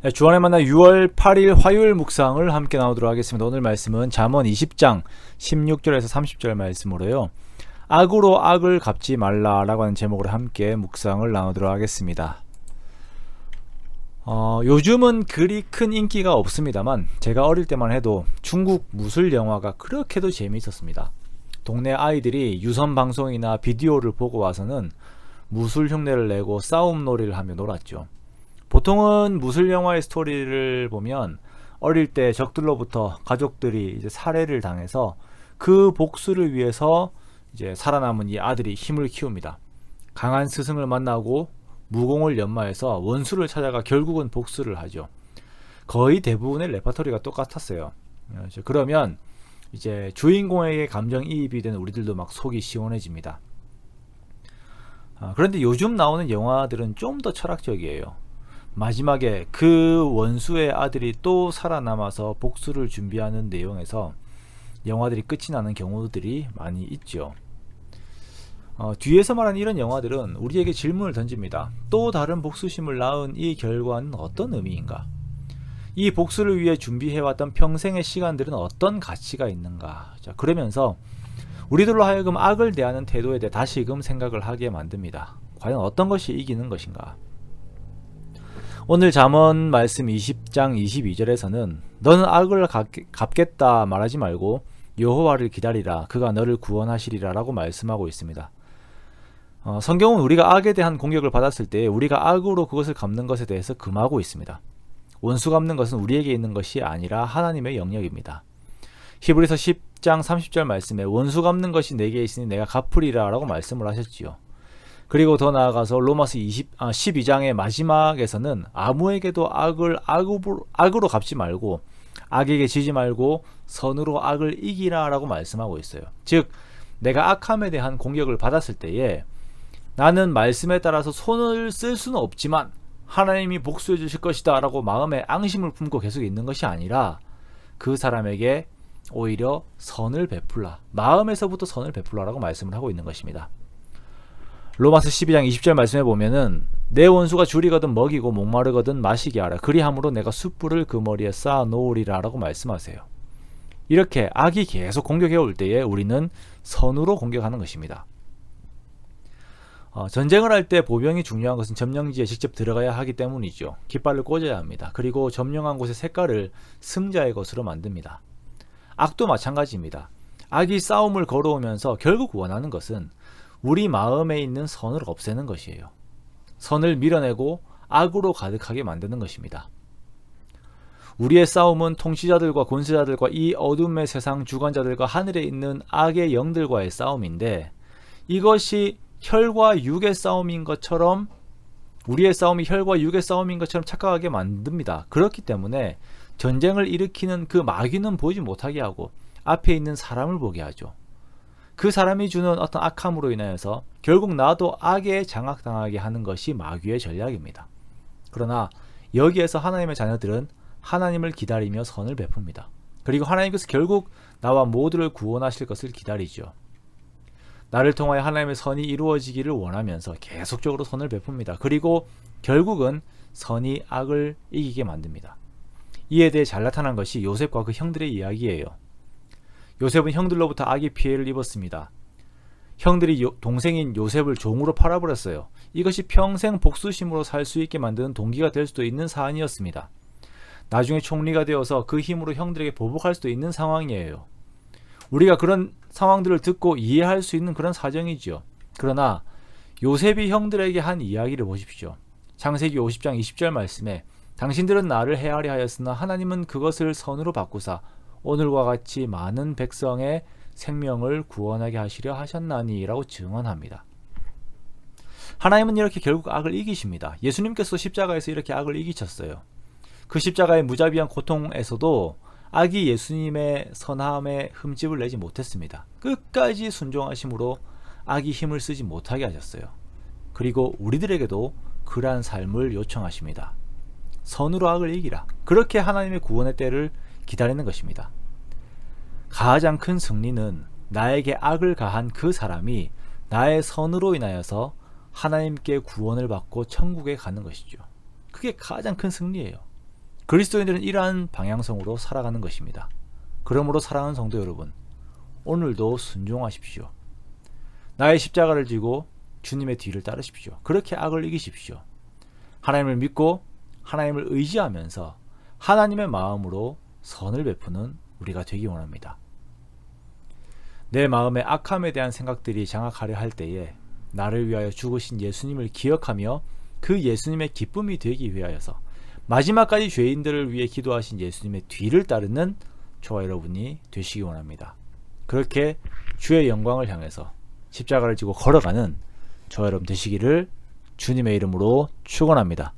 네, 주안에 만나 6월 8일 화요일 묵상을 함께 나오도록 하겠습니다. 오늘 말씀은 잠언 20장 16절에서 30절 말씀으로요. 악으로 악을 갚지 말라라고 하는 제목으로 함께 묵상을 나누도록 하겠습니다. 요즘은 그리 큰 인기가 없습니다만 제가 어릴 때만 해도 중국 무술 영화가 그렇게도 재미있었습니다. 동네 아이들이 유선 방송이나 비디오를 보고 와서는 무술 흉내를 내고 싸움 놀이를 하며 놀았죠. 보통은 무술 영화의 스토리를 보면 어릴 때 적들로부터 가족들이 이제 살해를 당해서 그 복수를 위해서 이제 살아남은 이 아들이 힘을 키웁니다. 강한 스승을 만나고 무공을 연마해서 원수를 찾아가 결국은 복수를 하죠. 거의 대부분의 레퍼토리가 똑같았어요. 그러면 이제 주인공에게 감정이입이 되는 우리들도 막 속이 시원해집니다. 그런데 요즘 나오는 영화들은 좀 더 철학적이에요. 마지막에 그 원수의 아들이 또 살아남아서 복수를 준비하는 내용에서 영화들이 끝이 나는 경우들이 많이 있죠. 뒤에서 말하는 이런 영화들은 우리에게 질문을 던집니다. 또 다른 복수심을 낳은 이 결과는 어떤 의미인가? 이 복수를 위해 준비해왔던 평생의 시간들은 어떤 가치가 있는가? 자, 그러면서 우리들로 하여금 악을 대하는 태도에 대해 다시금 생각을 하게 만듭니다. 과연 어떤 것이 이기는 것인가? 오늘 잠언 말씀 20장 22절에서는 너는 악을 갚겠다 말하지 말고 여호와를 기다리라 그가 너를 구원하시리라 라고 말씀하고 있습니다. 성경은 우리가 악에 대한 공격을 받았을 때 우리가 악으로 그것을 갚는 것에 대해서 금하고 있습니다. 원수 갚는 것은 우리에게 있는 것이 아니라 하나님의 영역입니다. 히브리서 10장 30절 말씀에 원수 갚는 것이 내게 있으니 내가 갚으리라 라고 말씀을 하셨지요. 그리고 더 나아가서 로마서 12장의 마지막에서는 아무에게도 악으로 갚지 말고 악에게 지지 말고 선으로 악을 이기라 라고 말씀하고 있어요. 즉 내가 악함에 대한 공격을 받았을 때에 나는 말씀에 따라서 손을 쓸 수는 없지만 하나님이 복수해 주실 것이다 라고 마음에 앙심을 품고 계속 있는 것이 아니라 그 사람에게 오히려 선을 베풀라, 마음에서부터 선을 베풀라 라고 말씀을 하고 있는 것입니다. 로마서 12장 20절 말씀에 보면은 내 원수가 줄이거든 먹이고 목마르거든 마시게 하라 그리함으로 내가 숯불을 그 머리에 쌓아 놓으리라 라고 말씀하세요. 이렇게 악이 계속 공격해 올 때에 우리는 선으로 공격하는 것입니다. 전쟁을 할 때 보병이 중요한 것은 점령지에 직접 들어가야 하기 때문이죠. 깃발을 꽂아야 합니다. 그리고 점령한 곳의 색깔을 승자의 것으로 만듭니다. 악도 마찬가지입니다. 악이 싸움을 걸어오면서 결국 원하는 것은 우리 마음에 있는 선을 없애는 것이에요. 선을 밀어내고 악으로 가득하게 만드는 것입니다. 우리의 싸움은 통치자들과 권세자들과 이 어둠의 세상 주관자들과 하늘에 있는 악의 영들과의 싸움인데 이것이 혈과 육의 싸움인 것처럼 우리의 싸움이 혈과 육의 싸움인 것처럼 착각하게 만듭니다. 그렇기 때문에 전쟁을 일으키는 그 마귀는 보지 못하게 하고 앞에 있는 사람을 보게 하죠. 그 사람이 주는 어떤 악함으로 인하여서 결국 나도 악에 장악당하게 하는 것이 마귀의 전략입니다. 그러나 여기에서 하나님의 자녀들은 하나님을 기다리며 선을 베풉니다. 그리고 하나님께서 결국 나와 모두를 구원하실 것을 기다리죠. 나를 통하여 하나님의 선이 이루어지기를 원하면서 계속적으로 선을 베풉니다. 그리고 결국은 선이 악을 이기게 만듭니다. 이에 대해 잘 나타난 것이 요셉과 그 형들의 이야기예요. 요셉은 형들로부터 악의 피해를 입었습니다. 형들이 동생인 요셉을 종으로 팔아버렸어요. 이것이 평생 복수심으로 살 수 있게 만드는 동기가 될 수도 있는 사안이었습니다. 나중에 총리가 되어서 그 힘으로 형들에게 보복할 수도 있는 상황이에요. 우리가 그런 상황들을 듣고 이해할 수 있는 그런 사정이죠. 그러나 요셉이 형들에게 한 이야기를 보십시오. 창세기 50장 20절 말씀에 당신들은 나를 해하려 하였으나 하나님은 그것을 선으로 바꾸사 오늘과 같이 많은 백성의 생명을 구원하게 하시려 하셨나니 라고 증언합니다. 하나님은 이렇게 결국 악을 이기십니다. 예수님께서 십자가에서 이렇게 악을 이기셨어요. 그 십자가의 무자비한 고통에서도 악이 예수님의 선함에 흠집을 내지 못했습니다. 끝까지 순종하심으로 악이 힘을 쓰지 못하게 하셨어요. 그리고 우리들에게도 그러한 삶을 요청하십니다. 선으로 악을 이기라. 그렇게 하나님의 구원의 때를 기다리는 것입니다. 가장 큰 승리는 나에게 악을 가한 그 사람이 나의 선으로 인하여서 하나님께 구원을 받고 천국에 가는 것이죠. 그게 가장 큰 승리예요. 그리스도인들은 이러한 방향성으로 살아가는 것입니다. 그러므로 사랑하는 성도 여러분, 오늘도 순종하십시오. 나의 십자가를 지고 주님의 뒤를 따르십시오. 그렇게 악을 이기십시오. 하나님을 믿고 하나님을 의지하면서 하나님의 마음으로 선을 베푸는 우리가 되기 원합니다. 내 마음의 악함에 대한 생각들이 장악하려 할 때에 나를 위하여 죽으신 예수님을 기억하며 그 예수님의 기쁨이 되기 위하여서 마지막까지 죄인들을 위해 기도하신 예수님의 뒤를 따르는 저와 여러분이 되시기 원합니다. 그렇게 주의 영광을 향해서 십자가를 지고 걸어가는 저와 여러분 되시기를 주님의 이름으로 축원합니다.